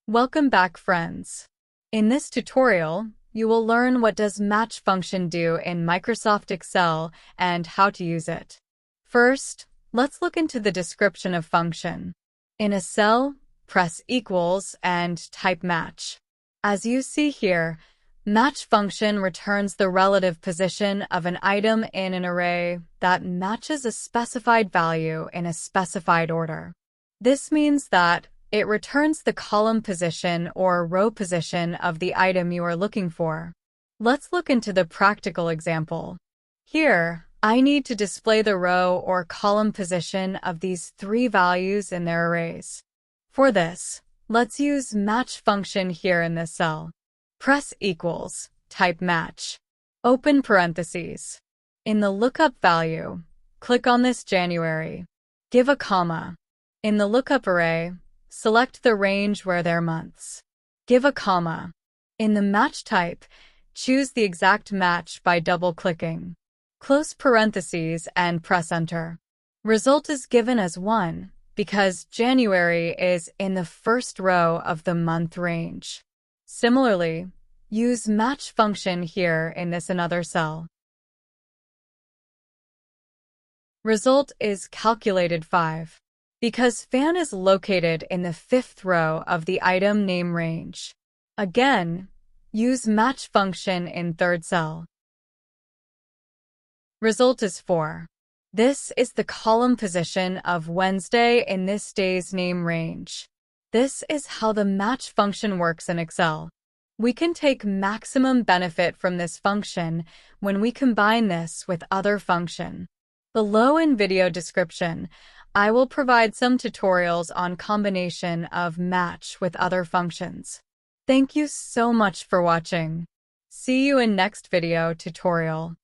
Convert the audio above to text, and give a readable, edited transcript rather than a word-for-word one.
Welcome back, friends. In this tutorial, you will learn what does match function do in Microsoft Excel and how to use it. First, let's look into the description of function. In a cell, press equals and type match. As you see here, match function returns the relative position of an item in an array that matches a specified value in a specified order. This means that it returns the column position or row position of the item you are looking for. Let's look into the practical example. Here, I need to display the row or column position of these three values in their arrays. For this, let's use match function here in this cell. Press equals, type match. Open parentheses. In the lookup value, click on this January. Give a comma. In the lookup array, select the range where they're months. Give a comma. In the match type, choose the exact match by double-clicking. Close parentheses and press enter. Result is given as 1 because January is in the first row of the month range. Similarly, use match function here in this another cell. Result is calculated 5. Because fan is located in the fifth row of the item name range. Again, use match function in third cell. Result is 4. This is the column position of Wednesday in this day's name range. This is how the match function works in Excel. We can take maximum benefit from this function when we combine this with other function. Below in video description, I will provide some tutorials on combination of match with other functions. Thank you so much for watching. See you in next video tutorial.